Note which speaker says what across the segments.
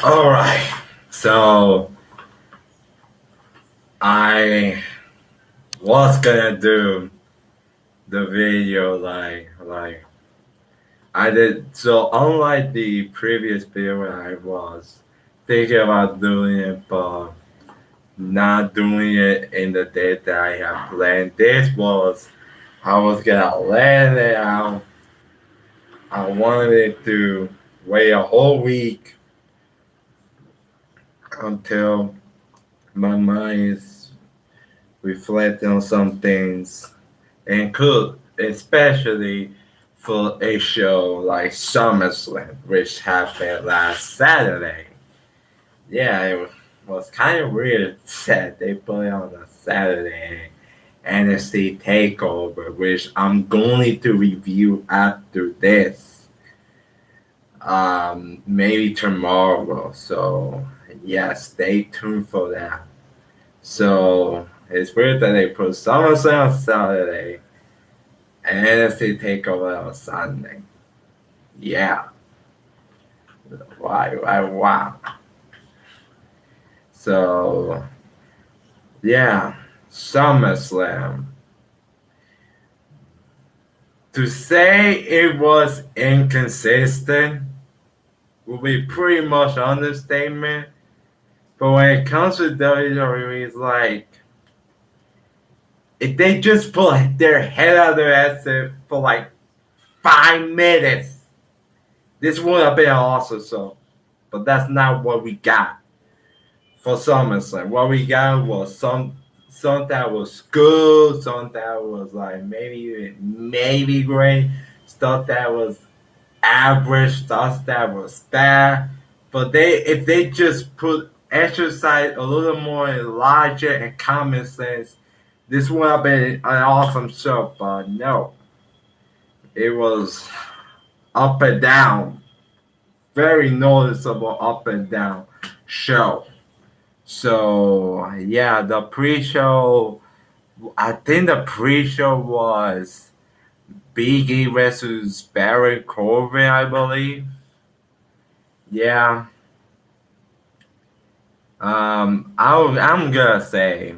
Speaker 1: All right. So I was gonna do the video like I did. So unlike the previous video, where I was thinking about doing it, but not doing it in the day that I have planned. This was I was gonna let it out. I wanted it to wait a whole week until my mind is reflecting on some things and could, especially for a show like Summerslam, which happened last Saturday. Yeah, it was kind of weird that they put it on a Saturday. NXT Takeover, which I'm going to review after this, maybe tomorrow. So yeah, stay tuned for that. So it's weird that they put SummerSlam on Saturday and NXT Takeover on Sunday. Yeah, wow. So yeah, SummerSlam. To say it was inconsistent would be pretty much an understatement. But when it comes to WWE, it's like if they just put their head out of their ass for like 5 minutes, this would have been awesome. So, but that's not what we got for SummerSlam. What we got was some that was good, some that was like maybe great, stuff that was average, stuff that was bad. But if they just put exercise a little more in logic and common sense, this would have been an awesome show. But no, it was up and down, very noticeable up and down show. So yeah, the pre-show. I think the pre-show was Big E versus Baron Corbin, I believe. Yeah. I'm gonna say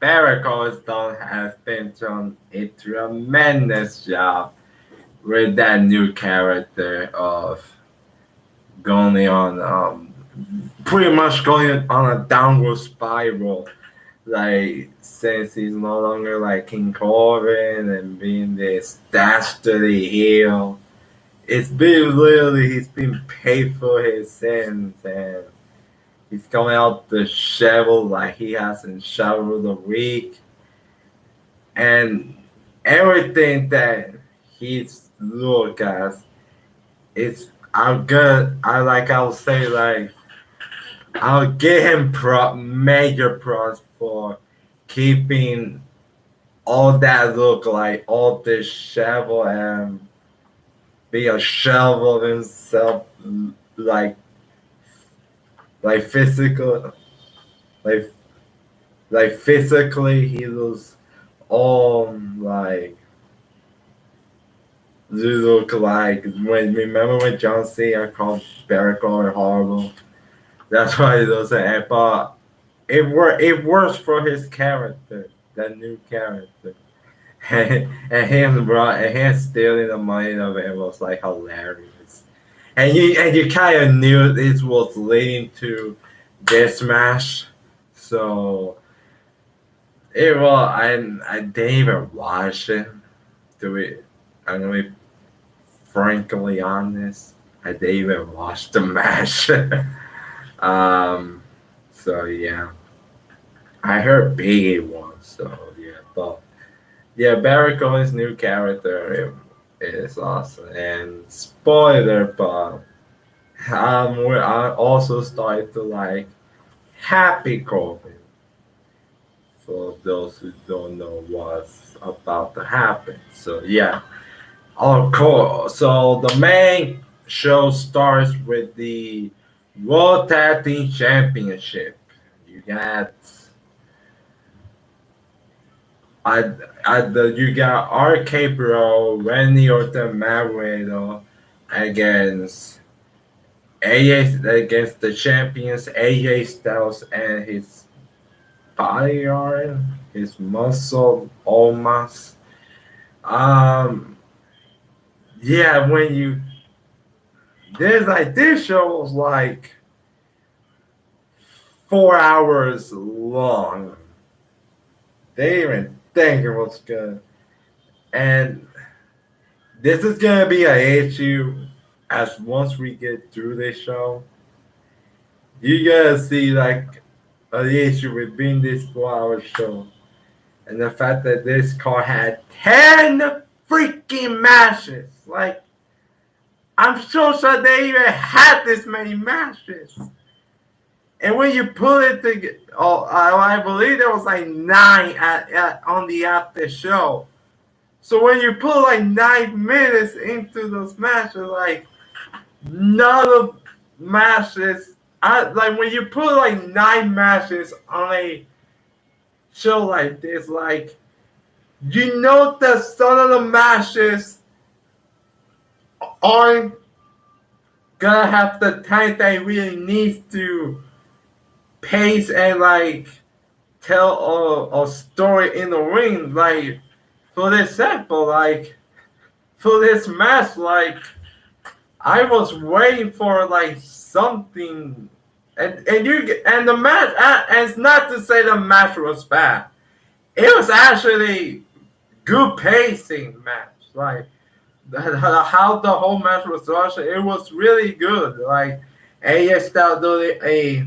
Speaker 1: Baron Corbin has been done a tremendous job with that new character of going on, pretty much going on a downward spiral. Like since he's no longer like King Corbin and being this dastardly heel, it's been literally he's been paid for his sins and he's coming out the shovel like he hasn't shoveled a week. And everything that he's look at, it's I'm good. I'll say like I'll give him major props for keeping all that look like all this shovel and be a shovel of himself like physical like physically he was all like you look like when remember when John Cena called Barry Corbin horrible. That's why he doesn't act, but it works for his character, that new character. And him stealing the money of it was like hilarious. And you kind of knew this was leading to this match, so it was. I didn't even watch it. To be, I'm gonna be frankly honest. I didn't even watch the match. um, so yeah, I heard Biggie won. So yeah, but yeah, Barry Cohen's new character is awesome. And spoiler, but I also started to like Happy Corbin. For those who don't know what's about to happen. So yeah, of course. So the main show starts with the World Tag Team Championship. You got you got RK Bro, Randy Orton, Matt Riddle against AJ against the champions, AJ Styles and his bodyguard, his muscle almost. Um, yeah, when you this show was like 4 hours long. They didn't even think it was good, and this is gonna be an issue as once we get through this show. You gotta see like an issue with being this 4 hour show. And the fact that this car had 10 freaking matches. Like, I'm so sure they even had this many matches. And when you put it together, I believe there was like 9 on the after show. So when you put like 9 minutes into those matches, like none of matches, like when you put like 9 matches on a show like this, like you know that some of the matches aren't gonna have the time that it really needs to pace and like tell a story in the ring. Like for example, like for this match, like I was waiting for like something, and the match, and it's not to say the match was bad. It was actually good pacing match. Like how the whole match was structured, it was really good. Like AJ Styles doing a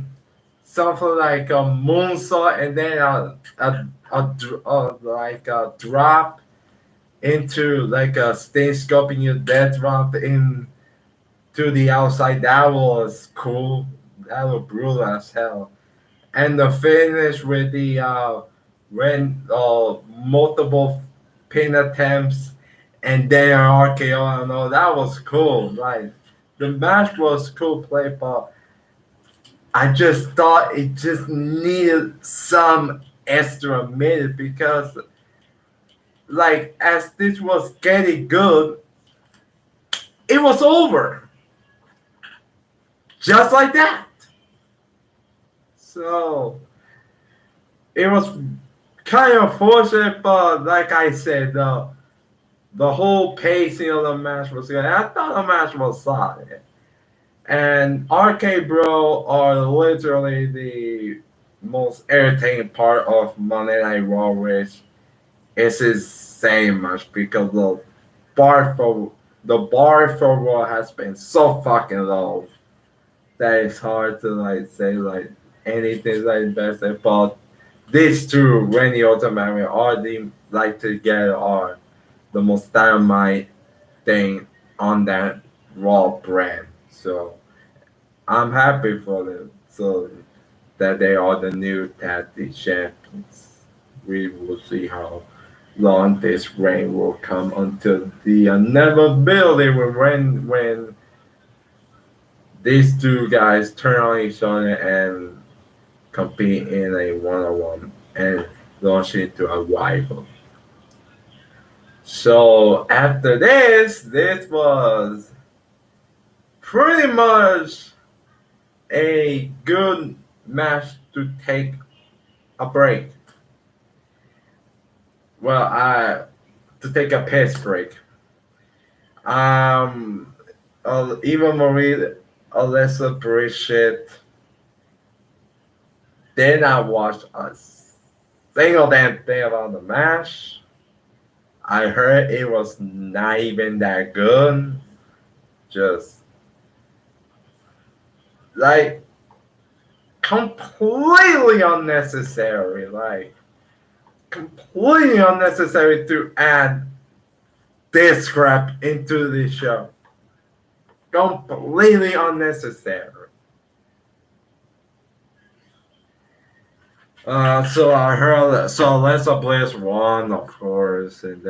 Speaker 1: something like a moonsault and then like a drop into like a stage sculpting your death drop in to the outside. That was cool. That was brutal as hell. And the finish with the when multiple pin attempts and then RKO and all that was cool. Like the match was cool play, but I just thought it just needed some extra minute because like as this was getting good, it was over. Just like that. So it was kind of unfortunate, but like I said, the whole pacing of the match was good. I thought the match was solid. And RK Bro are literally the most irritating part of Monday Night Raw, which is insane much because bar for the bar for Raw has been so fucking low that it's hard to like say like anything like better. But these two, Randy Orton and Mario, are the like together are the most dynamite thing on that Raw brand. So I'm happy for them. So that they are the new tag team champions. We will see how long this reign will come until the inevitability when these two guys turn on each other and compete in a one-on-one and launch into a rival. So after this was pretty much a good match to take a break. Well, to take a piss break. Um, Eva Marie, Alexa Bridget did not watch a single damn thing about the match. I heard it was not even that good. Just like completely unnecessary. Like completely unnecessary to add this crap into the show. Completely unnecessary. So I heard so Alexa Bliss won, of course, and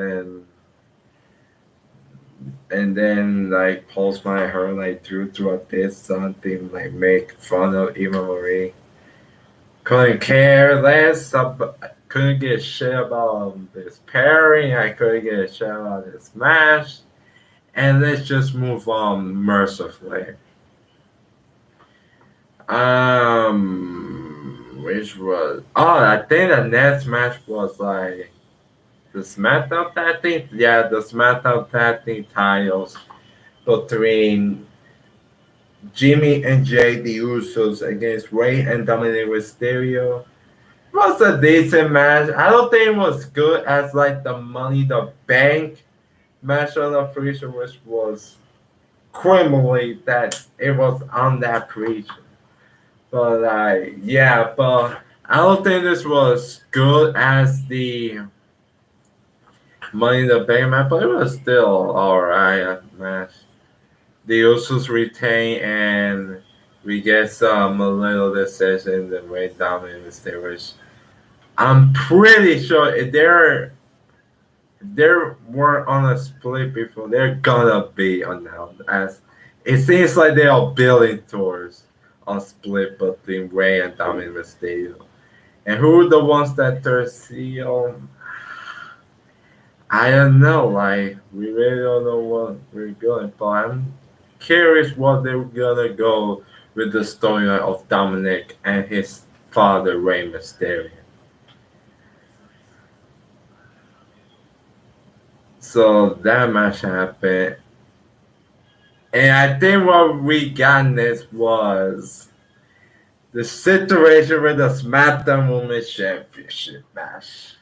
Speaker 1: then like Post my heard like Drew to a diss something like make fun of Eva Marie. Couldn't care less. Couldn't get shit about this pairing. I couldn't get shit about this match. And let's just move on mercifully. Which was I think the next match was like the SmackDown Tag Team. Yeah, the SmackDown Tag Team titles between Jimmy and Jay the Usos against Ray and Dominic Mysterio. It was a decent match. I don't think it was good as like the Money the Bank match on the pre-show, which was criminally that it was on that pre-show. But yeah, but I don't think this was good as the Money in the Bank match, but it was still alright match. The Usos retain and we get some little decisions and Ray dominant Mysterio. I'm pretty sure if they were on a split before, they're gonna be on now. As it seems like they are building towards a split between Ray and Damien Mysterio. And who are the ones that they're CEO? I don't know. Like we really don't know what we're going. But I'm curious what they're gonna go with the storyline of Dominic and his father Rey Mysterio. So that match happened, and I think what we got next was the situation with the SmackDown Women's Championship match.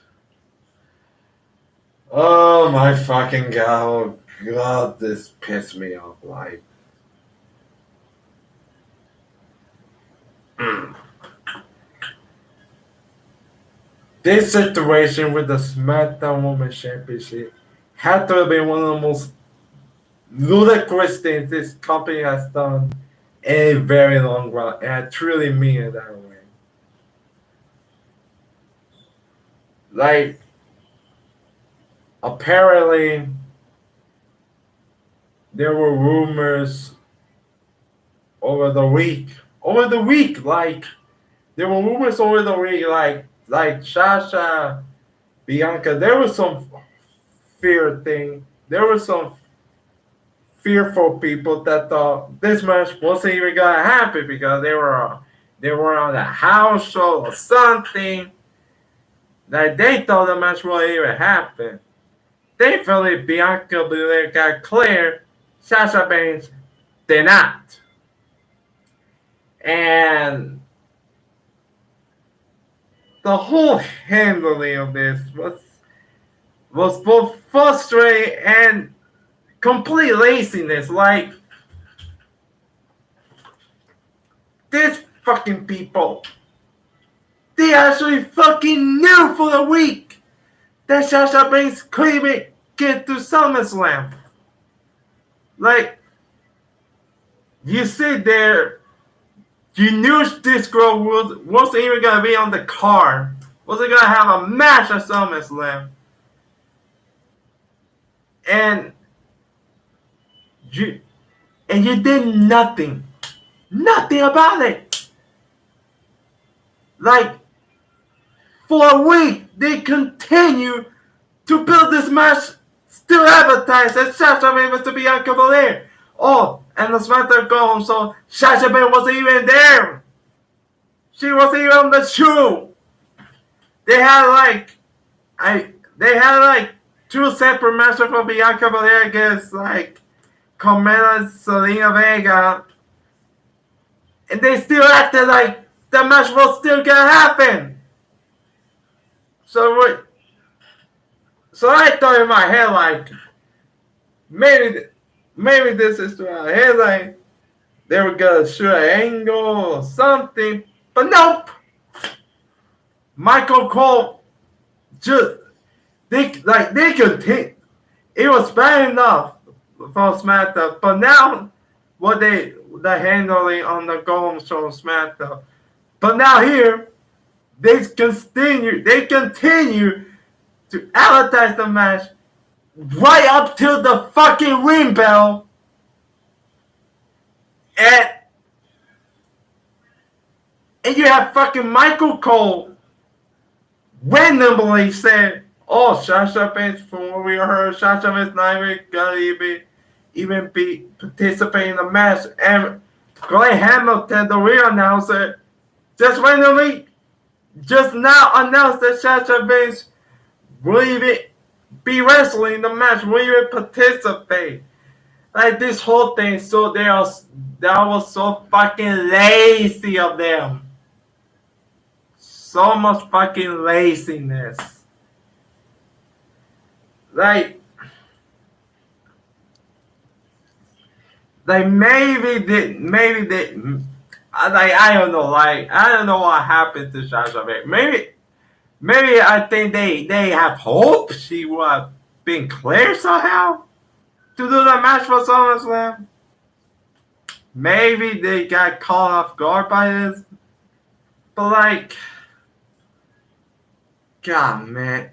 Speaker 1: Oh my fucking god! Oh god, this pissed me off. Like, mm. This situation with the SmackDown Women's Championship had to have been one of the most ludicrous things this company has done in a very long run, and I truly mean it that way. Like, apparently, there were rumors over the week. Over the week, like, there were rumors over the week, like Sasha, Bianca. There was some fear thing. There was some fearful people that thought this match wasn't even gonna happen because they were on a house show or something. Like they thought the match wouldn't even happen. Thankfully, Bianca Belair got cleared. Sasha Banks did not, and the whole handling of this was both frustrating and complete laziness. Like these fucking people, they actually fucking knew for the week that Sasha Banks couldn't even get to SummerSlam. Like, you sit there, you knew this girl wasn't even gonna be on the card, wasn't gonna have a match at SummerSlam, and you you did nothing about it. Like, for a week, they continue to build this match, still advertised as Sasha Banks was to Bianca Belair. Oh, and the SmackDown go home, so Sasha Banks wasn't even there. She wasn't even on the show. They had like two separate matches for Bianca Belair against like Carmella and Selena Vega, and they still acted like the match was still gonna happen. So I thought in my head like maybe this is to our head like they were gonna shoot an angle or something, but nope. Michael Cole just they continue. It was bad enough for SmackDown, but now what the handling on the Go Home Show SmackDown, but now here they continue to advertise the match right up till the fucking ring bell, and you have fucking Michael Cole randomly said, "Oh, Sasha Banks, from what we heard, Sasha Banks not even gonna even be participating in the match." And Clay Hamilton, the real announcer, just randomly just now announced that Sasha Banks will even be wrestling the match, will even participate. Like this whole thing, so that was so fucking lazy of them. So much fucking laziness. Like, I don't know. Like, I don't know what happened to Sasha Banks. Maybe I think they have hope she would have been cleared somehow to do the match for Summerslam. Maybe they got caught off guard by this, but like, God, man.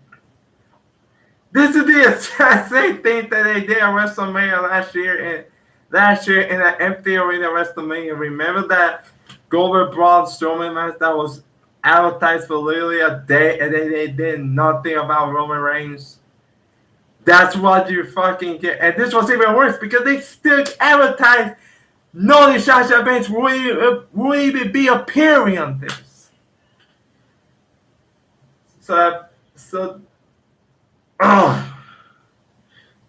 Speaker 1: This is the exact same thing that they did at WrestleMania last year in an empty arena WrestleMania. Remember that Goldberg Braun Strowman match that was advertised for literally a day, and then they did nothing about Roman Reigns? That's what you fucking get. And this was even worse because they still advertised knowing Sasha Banks will even be appearing on this. So oh,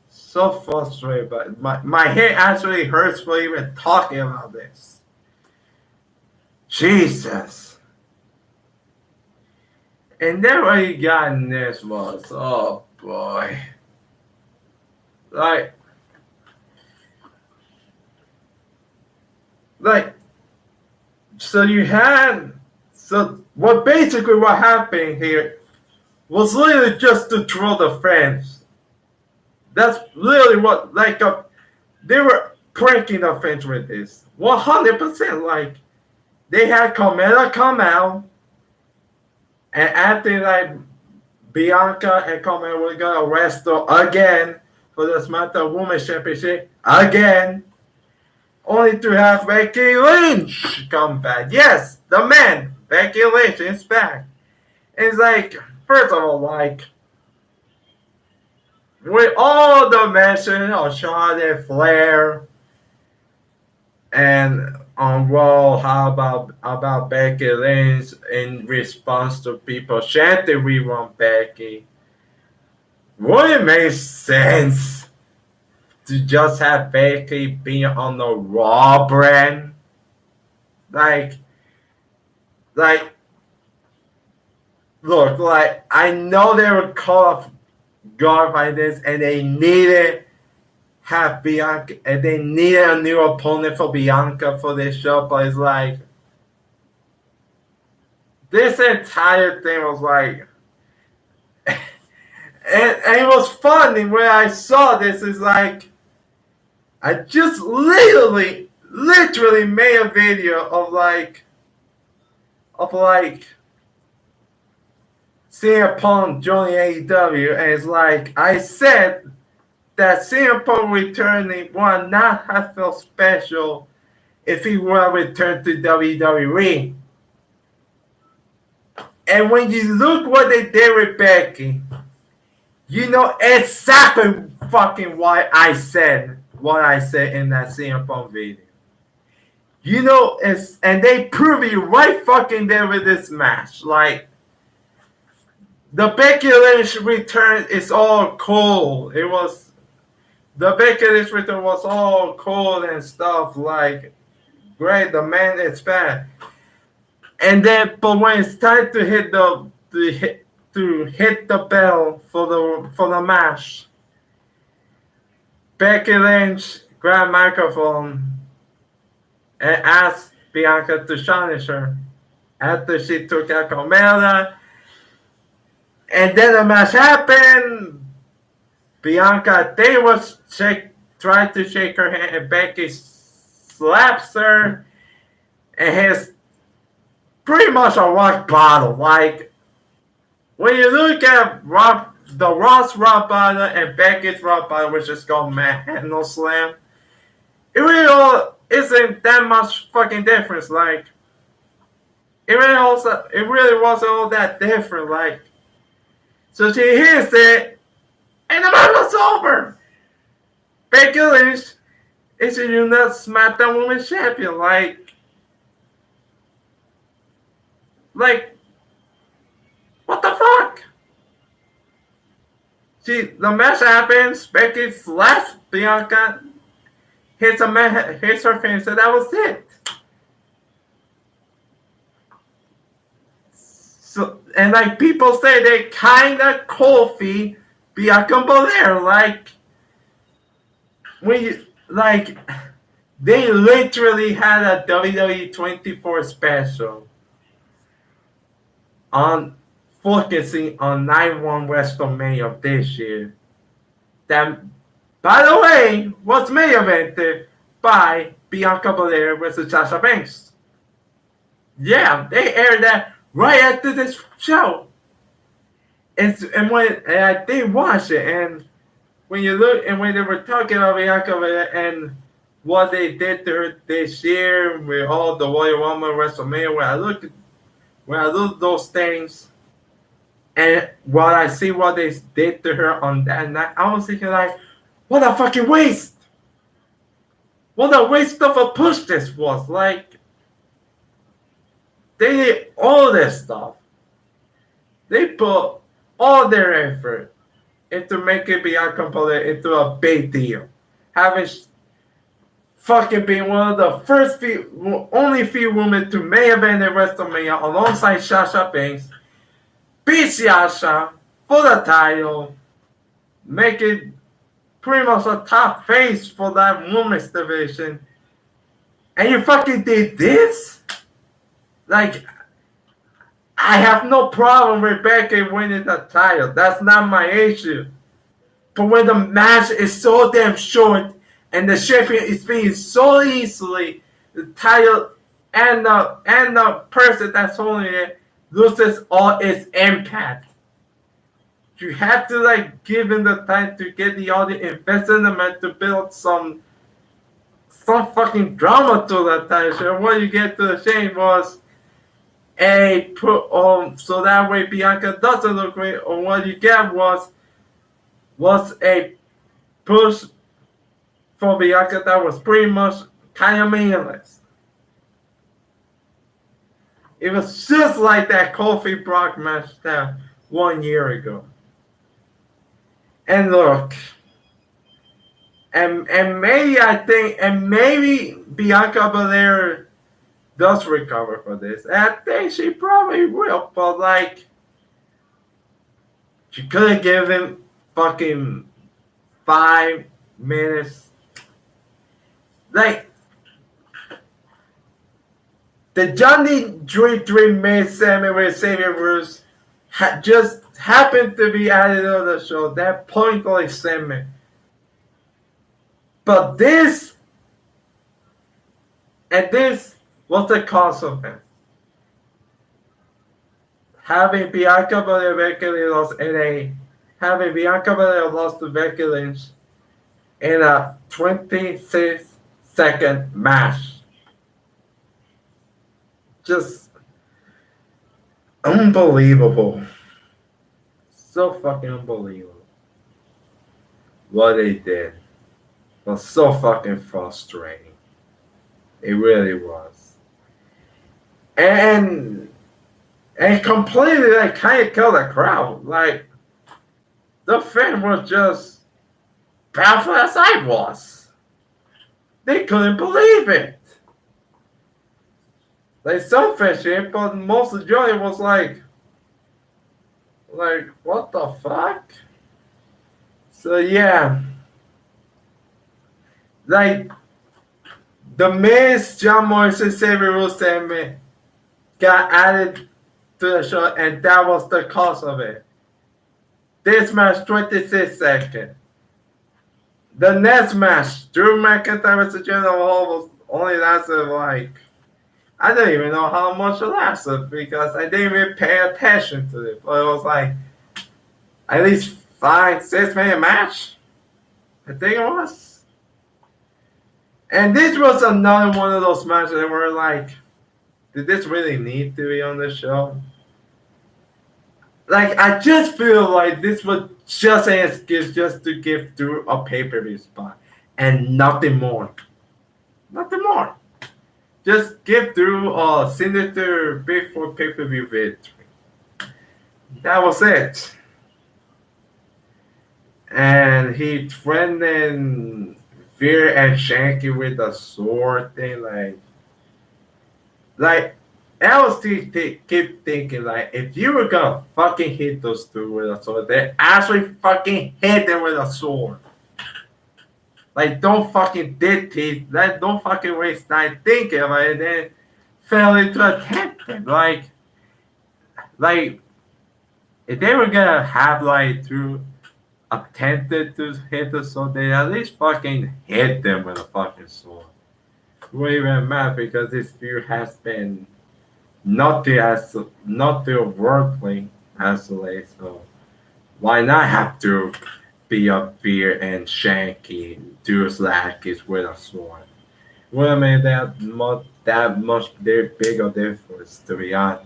Speaker 1: so frustrated, but my head actually hurts for even talking about this. Jesus. And then what you got in this was, oh boy. Like, so basically what happened here was literally just to troll the fans. That's literally what, they were pranking the fans with this. 100%. Like, they had Carmella come out and acting like Bianca and Carmella were gonna wrestle again for the SmackDown Women's Championship again, only to have Becky Lynch come back. Yes, the man, Becky Lynch, is back. And it's like, first of all, like, with all the mention of Charlotte Flair and on Raw, how about Becky Lynch in response to people chanting we want Becky? Would it make sense to just have Becky being on the Raw brand? Like, look, like, I know they were caught off guard by this, and they needed have Bianca, and they needed a new opponent for Bianca for this show, but it's like, this entire thing was like, and it was funny when I saw this. It's like, I just literally made a video of CM Punk joining AEW, and it's like, I said that CM Punk returning would not have felt special if he would have returned to WWE. And when you look what they did with Becky, you know exactly fucking why I said what I said in that CM Punk video. You know, and they prove it right fucking there with this match. Like, the Becky Lynch return is all cool. The Becky Lynch return was all cool and stuff. Like, great, the man is back. And then, but when it's time to hit the bell for the match, Becky Lynch grabbed microphone and asked Bianca to challenge her after she took out Carmella. And then the match happened. Bianca, tried to shake her hand, and Becky slaps her and hits pretty much a rock bottom. Like, when you look at the Ross rock bottom and Becky's rock bottom, which is called Manhandle Slam, it really isn't that much fucking difference. Like, it really wasn't all that different. Like, so she hits it, and the match was over. Becky Lynch Is she not SmackDown Women's Champion? Like, what the fuck? The match happens. Becky slaps Bianca, hits her face, and that was it. So, and like people say, they kinda Kofi Bianca Belair. Like, when you like, they literally had a WWE 24 special on focusing on 9-1 WrestleMania of this year. That, by the way, was main evented by Bianca Belair versus Sasha Banks. Yeah, they aired that right after this show. And I did watch it, and when you look and when they were talking about Bianca Belair and what they did to her this year with all the Royal Rumble WrestleMania, when I look at those things, and while I see what they did to her on that night, I was thinking like, what a fucking waste! What a waste of a push this was. Like, they did all this stuff. They put all their effort into making Bianca Belair into a big deal. Having fucking being one of the only few women to main event in WrestleMania alongside Sasha Banks, beat Sasha for the title, making pretty much a top face for that women's division, and you fucking did this? Like, I have no problem with Becky winning the title. That's not my issue. But when the match is so damn short and the champion is being so easily, the title and the person that's holding it loses all its impact. You have to like give him the time to get the audience invested in the match to build some fucking drama to that title. And what you get to the shame was so that way Bianca doesn't look great, or what you get was a push for Bianca that was pretty much kind of meaningless. It was just like that Kofi Brock match that 1 year ago. And look, and maybe Bianca Belair does recover for this. And I think she probably will, but like, she could have given fucking 5 minutes. Like, the Johnny Dream made segment with Xavier Bruce just happened to be added on the show. That pointless segment. But this was the cause of it. Having Bianca Belair lost to Becky Lynch in a 26-second match. Just unbelievable. So fucking unbelievable. What they did was so fucking frustrating. It really was. And completely like kind of killed the crowd. Like, the fan was just baffled as I was. They couldn't believe it. Like, some fans shit, but most of the joy was like, what the fuck? So yeah, like, the Miz, John Morrison, Xavier Woods segment got added to the show, and that was the cause of it. This match, 26 seconds. The next match, Drew McIntyre versus Jinder Mahal, only lasted like, I don't even know how much it lasted because I didn't even pay attention to it. But it was like at least 5-6 minute match. I think it was. And this was another one of those matches that were like, did this really need to be on the show? Like, I just feel like this was just an excuse just to give Drew a pay-per-view spot and nothing more. Nothing more. Just get through a signature before pay-per-view victory. That was it. And he threatened Veer and Shanky with a sword thing, like I was keep thinking like if you were gonna fucking hit those two with a sword, they actually fucking hit them with a sword. Like don't fucking dictate, like don't fucking waste time thinking about it, and then fell into attack them. Like if they were gonna have like through attempted to hit the sword, they at least fucking hit them with a fucking sword. It wouldn't even matter because this view has been not too overtly as late, so why not have to be up Fear and Shanky do Slackies with a sword? Would have made that much bigger difference, to be honest.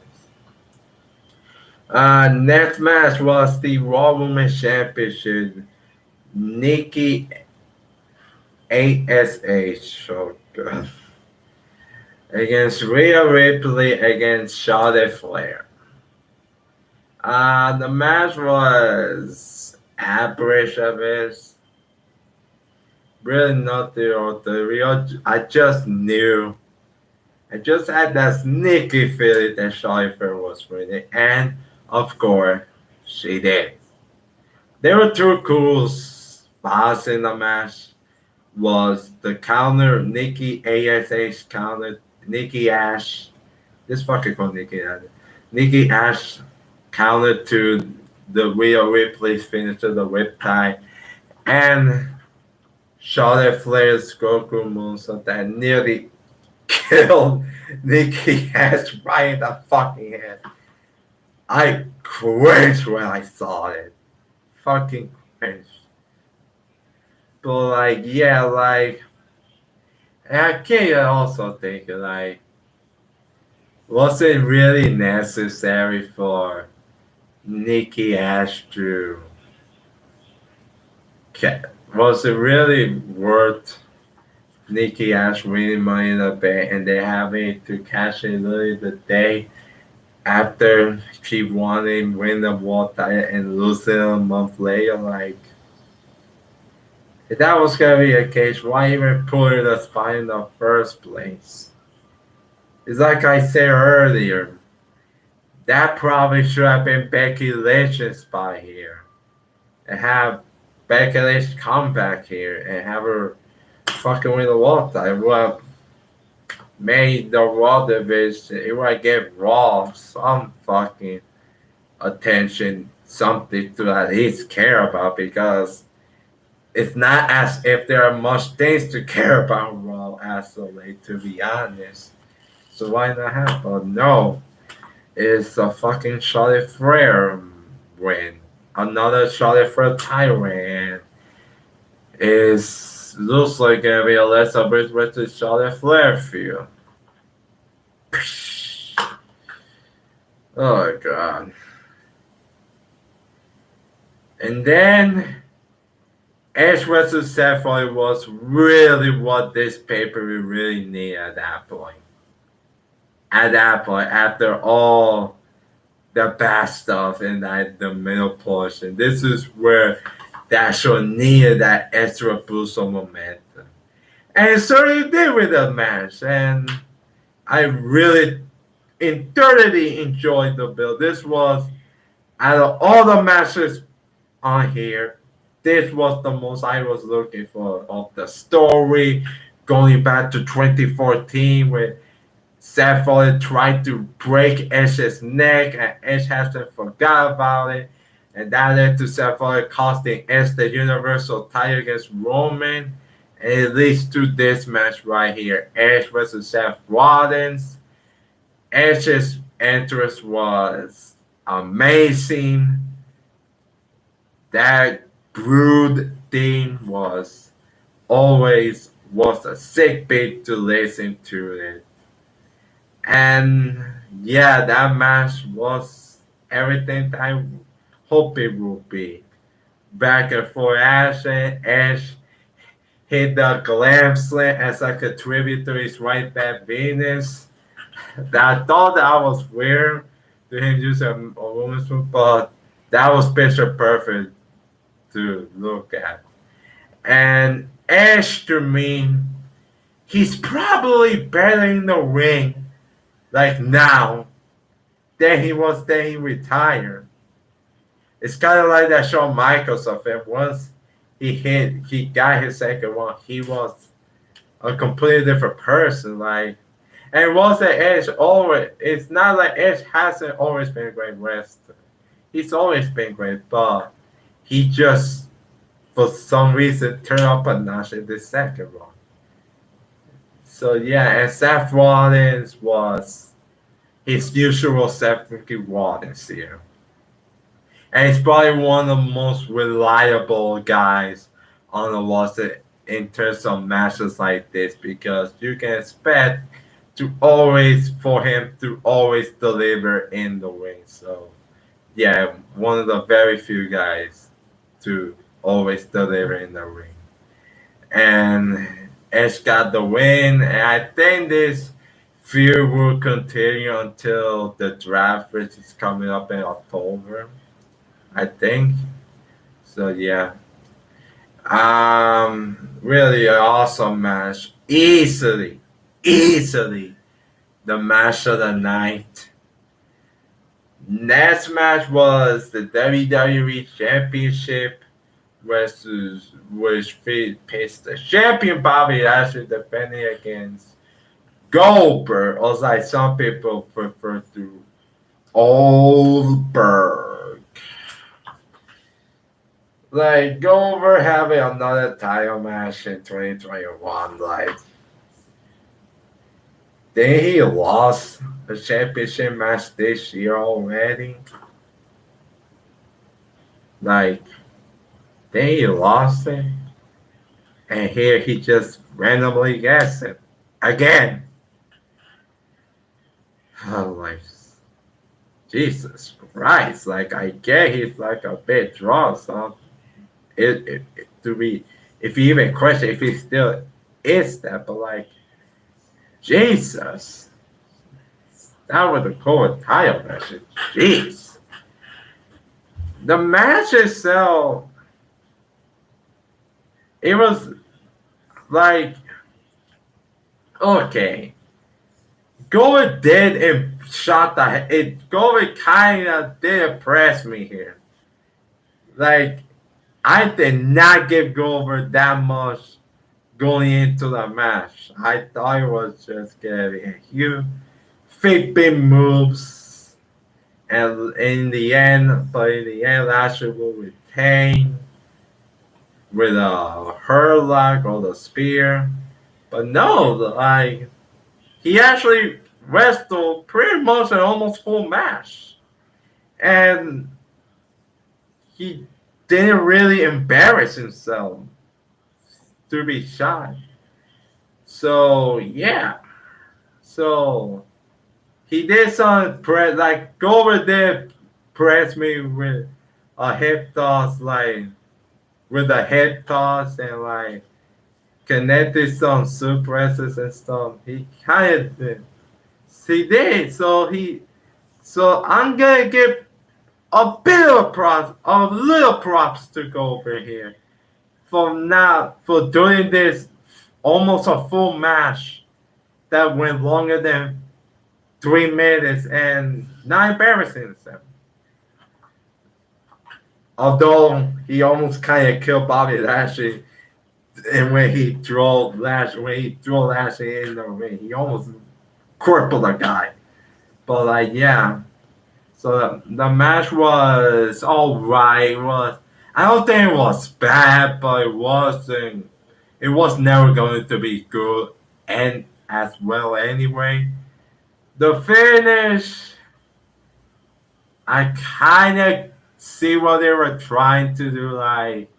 Speaker 1: Next match was the Raw Women's Championship. Nikki ASH against Rhea Ripley against Charlotte Flair. The match was average of it. Really not the real. I just knew. I just had that sneaky feeling that Charlotte Flair was winning, and of course, she did. There were two cool spots in the match. Was the counter Nikki ASH counter Nikki Ash. This fucking called Nikki Ash. Nikki Ash counter to the Rhea Ripley's finisher, the whip tie, and Charlotte Flair's Goku moonsault that nearly killed Nikki Ash right in the fucking head. I cringed when I saw it. Fucking cringed. But like, yeah, like, I can't also think like, was it really necessary for Nikki Ash to? Was it really worth Nikki Ash winning Money in the Bank and they having to cash in literally the day after she won and win the world title and lose it a month later? Like, if that was gonna be the case, why even put her the spot in the first place? It's like I said earlier, that probably should have been Becky Lynch's spot here. And have Becky Lynch come back here and have her fucking win the world title. Would have made the Raw division, it would give Raw some fucking attention, something to at least care about because it's not as if there are much things to care about Raw as of late, to be honest. So why not have? But no, it's a fucking Charlotte Flair win. Another Charlotte Flair title win. Is looks like gonna be a Alexa Bliss versus Charlotte Flair feel. Oh god. And then Edge versus Seth Rollins was really what this paper really needed at that point. At that point, after all the bad stuff in the middle portion, this is where that show needed that extra boost of momentum. And it certainly did with the match. And I really thoroughly enjoyed the build. This was, out of all the matches on here, this was the most I was looking for of the story, going back to 2014 where Seth Rollins tried to break Edge's neck and Edge hasn't forgot about it. And that led to Seth Rollins costing Edge the Universal title against Roman. And it leads to this match right here, Edge versus Seth Rollins. Edge's entrance was amazing. That brood theme was a sick beat to listen to it. And yeah, that match was everything that I hope it would be. Back and forth action, Edge hit the glam slam as like a tribute to his right back Venus. I thought that was weird to him using a woman's foot, but that was picture perfect to look at. And Ash to me, he's probably better in the ring like now than he was then he retired. It's kind of like that Shawn Michaels effect. Once he got his second one, he was a completely different person. Like, and it was that Edge always. It's not like Edge hasn't always been a great wrestler. He's always been great, but he just for some reason turned up a notch in the second one. So yeah, and Seth Rollins was his usual Seth Rollins here. And he's probably one of the most reliable guys on the roster in terms of matches like this because you can expect to always for him to always deliver in the ring. So yeah, one of the very few guys to always deliver in the ring. And Edge got the win, and I think this feud will continue until the draft, which is coming up in October. I think. So yeah. Really an awesome match. Easily the match of the night. Next match was the WWE Championship versus which faced the champion Bobby Lashley defending against Goldberg, or like some people prefer to Goldberg. Like Goldberg having another title match in 2021, like then he lost a championship match this year already. Like then he lost it, and here he just randomly gets it again. I'm like, Jesus Christ! Like I get he's like a bit drunk, so it to be if you even question if he still is that, but like Jesus, that was a cool title match. Jeez, the match itself, it was like okay. Gold did and shot the head. It Gold kind of did impress me here. Like I did not give Goldberg that much going into the match. I thought it was just getting a huge flipping moves, and in the end, Lashley will retain with a hurlock or the spear. But no, like he actually wrestled pretty much an almost full match, and he didn't really embarrass himself to be shot. So yeah, so he did some press like Goldberg did press me with a hip toss, like with a head toss and like connected some suppresses and stuff. He kind of did. He did. So I'm gonna give a bit of props, a little props to Goldberg here for doing this almost a full match that went longer than 3 minutes and not embarrassing himself. Although he almost kind of killed Bobby Lashley, and when he threw Lashley in the ring, he almost crippled a guy. But like yeah, so the match was all right. It was I don't think it was bad, but it wasn't. It was never going to be good and as well anyway. The finish, I kind of see what they were trying to do, like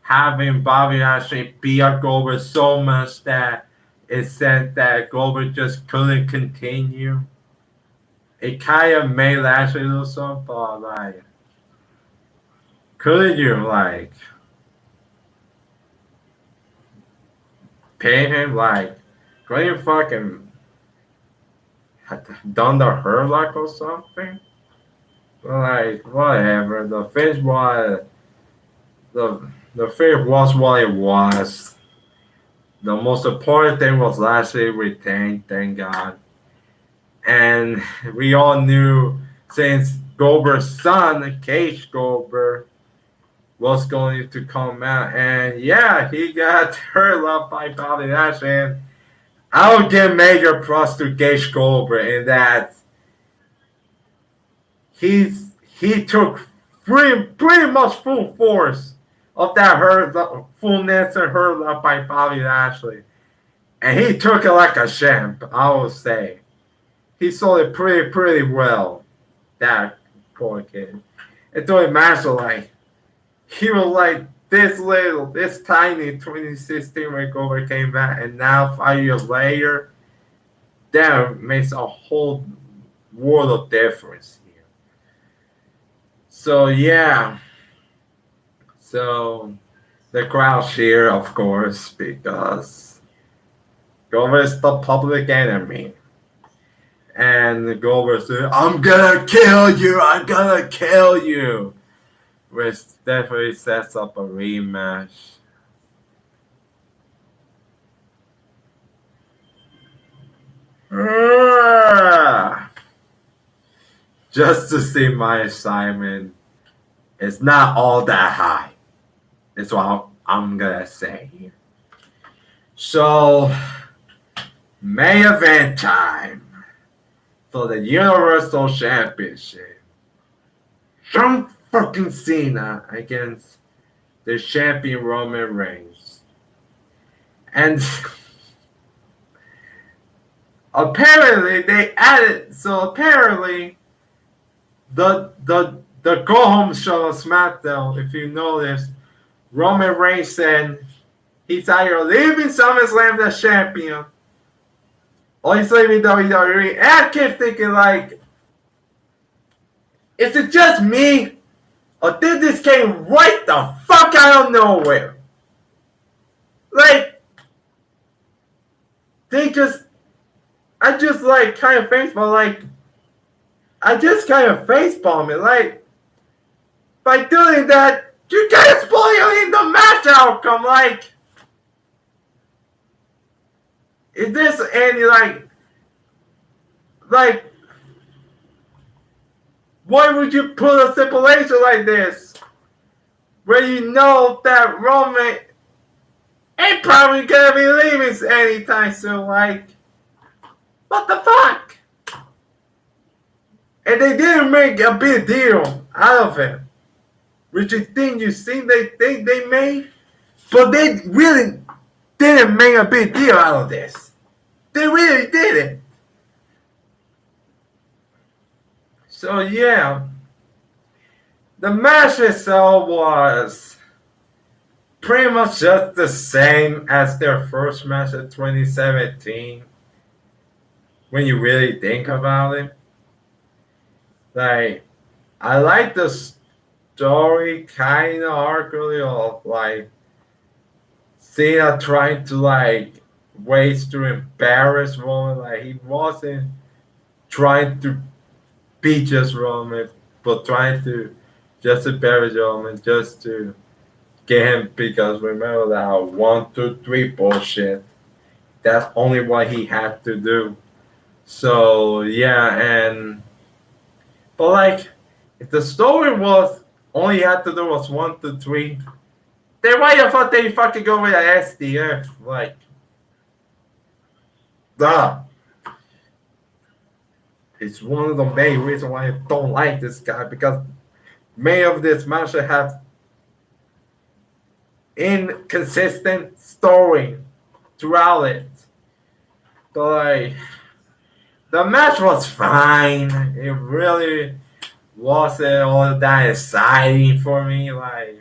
Speaker 1: having Bobby Lashley beat up Goldberg so much that it said that Goldberg just couldn't continue. It kind of made Lashley lose some, but like, couldn't you like pay him like, couldn't you fucking done the Herlock or something? But like, whatever. The finish was what it was. The most important thing was Lashley retained, thank God. And we all knew since Goldberg's son, Cage Goldberg, was going to come out. And yeah, he got hurt up by Bobby Lashley. And I'll give major props to Cage Goldberg in that he took pretty much full force of that hurt, fullness and hurt up by Bobby Lashley. And he took it like a champ, I will say. He sold it pretty well, that poor kid. And during match, like, he was like this little, this tiny 2016 when Goldberg came back, and now 5 years later, that makes a whole world of difference here. So yeah, so the crowd cheer, of course, because Goldberg is the public enemy. And Goldberg said, I'm gonna kill you, I'm gonna kill you. Which definitely sets up a rematch. Just to see my assignment, it's not all that high. That's what I'm gonna say here. So, main event time for the Universal Championship. John fucking Cena against the champion Roman Reigns. And apparently they added, so apparently the go home show of SmackDown, if you notice, Roman Reigns said he's either leaving SummerSlam the champion or he's leaving WWE. And I kept thinking, like, is it just me? Or did this came right the fuck out of nowhere? Like, I just like kind of facepalm, like, I just kind of facepalm it, like, by doing that, you guys spoiling the match outcome, like, is this any, like, why would you put a stipulation like this? Where you know that Roman ain't probably gonna be leaving anytime soon, like, what the fuck? And they didn't make a big deal out of it. Which you think they made? But they really didn't make a big deal out of this. They really didn't. So yeah, the match itself was pretty much just the same as their first match in 2017. When you really think about it, like, I like the story kind of arc really of like Cena trying to like ways to embarrass Roman. Like, he wasn't trying to be just Roman, but trying to just embarrass Roman just to get him, because remember that 1, 2, 3 bullshit. That's only what he had to do. So yeah, but like, if the story was all you had to do was 1 to 3, then why the fuck they fucking go with an SDF? Like, duh. It's one of the main reasons why I don't like this guy, because many of this match have inconsistent story throughout it. But like, the match was fine. It really wasn't all that exciting for me. Like,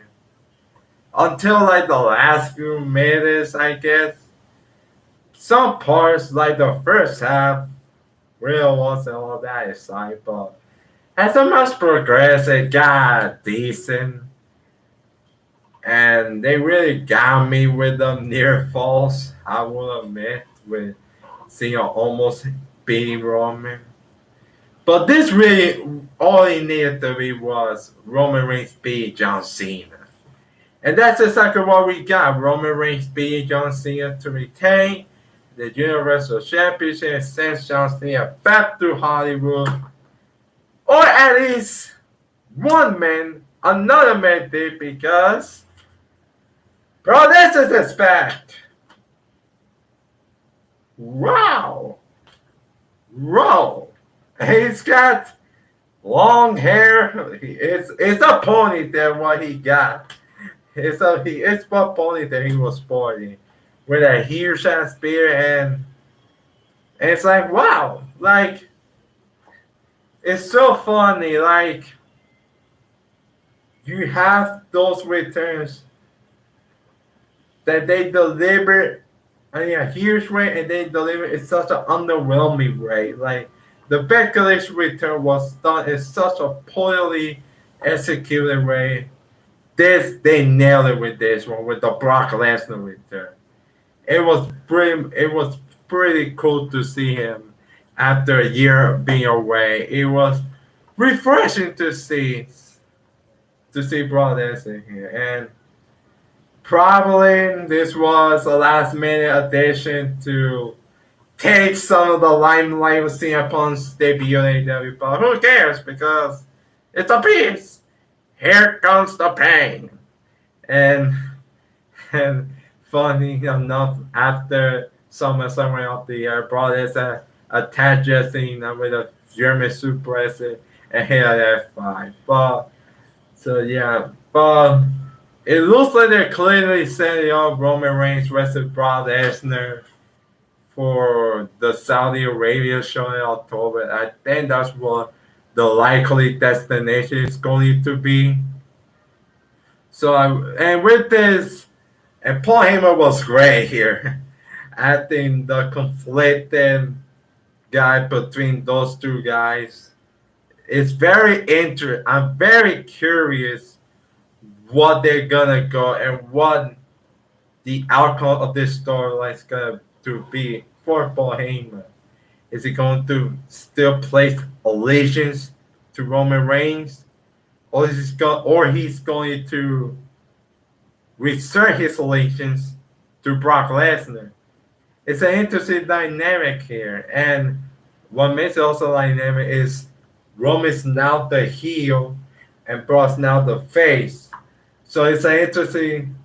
Speaker 1: until like the last few minutes, I guess. Some parts, like the first half, really wasn't all that exciting. But as the match progressed, it got decent. and they really got me with them near falls. I will admit, with seeing almost beating Roman. But this really all it needed to be was Roman Reigns beating John Cena. And that's exactly what we got. Roman Reigns beating John Cena to retain the Universal Championship and sends John Cena back to Hollywood. Or at least one man, another man did because, bro, this is his back. Wow. Bro. He's got long hair. It's a ponytail what he got. It's what ponytail he was sporting with a huge ass beard and it's like wow, like it's so funny. Like you have those returns that they deliver in a huge way and they deliver in such an underwhelming way. Like the Beckley's return was done in such a poorly executed way. This they nailed it with this one with the Brock Lesnar return. It was pretty cool to see him after a year being away. It was refreshing to see Brock Lesnar here, and probably this was a last minute addition to take some of the limelight of CM Punk's debut in AEW. But who cares? Because it's a piece. Here comes the pain, and and funny enough, after Summerslam of the year, brought us a Tad Cena with a German suplex and hit an F5. But so yeah, but it looks like they're clearly setting up Roman Reigns versus Brock Lesnar for the Saudi Arabia show in October. I think that's what the likely destination is going to be. So and with this, and Paul Heyman was great here. I think the conflicted guy between those two guys is very interesting. I'm very curious what they're gonna go and what the outcome of this storyline is gonna to be for Paul Heyman. Is he going to still place allegiance to Roman Reigns, or he's going to reassert his allegiance to Brock Lesnar? It's an interesting dynamic here, and what makes it also dynamic is Roman's now the heel and Brock's now the face. So it's an interesting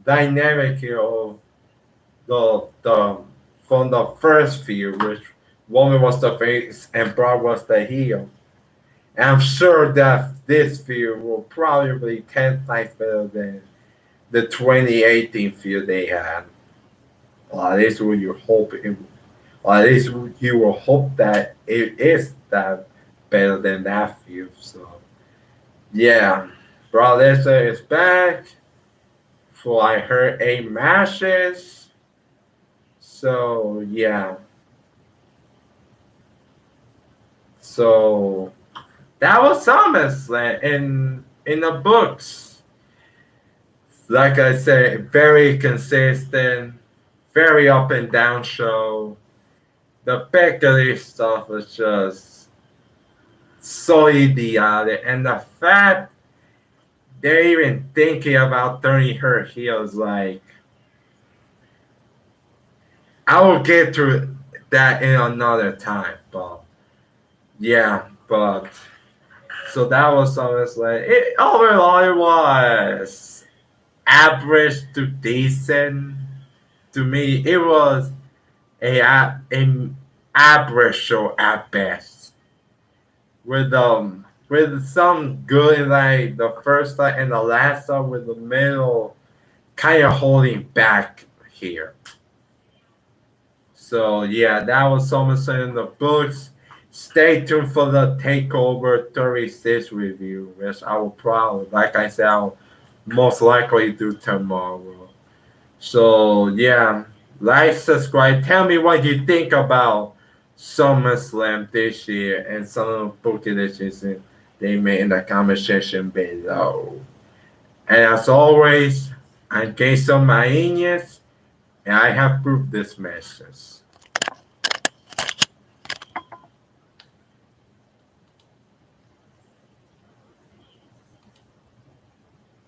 Speaker 1: dynamic here of the from the first feud, which Roman was the face and Brock was the heel. And I'm sure that this feud will probably be 10 times better than the 2018 feud they had. Or at least you hope or at least you will hope that it is that better than that feud. So yeah, Brock Lesnar is back for I heard 8 matches. So yeah. So that was Summerslam in the books. Like I said, very consistent, very up and down show. The Beckley stuff was just so idiotic, and the fact they're even thinking about turning her heels, like I will get to that in another time, but yeah, but so that was SummerSlam. Overall, it was average to decent. To me, it was an average show at best, with some good in like the first time and the last time, with the middle kind of holding back here. So yeah, that was SummerSlam in the books. Stay tuned for the Takeover 36 review, which I will probably, like I said, I'll most likely do tomorrow. So yeah, like, subscribe. Tell me what you think about SummerSlam this year and some of the booking decisions they made in the comment section below. And as always, I'm Queso Maínez, and I have proved this message.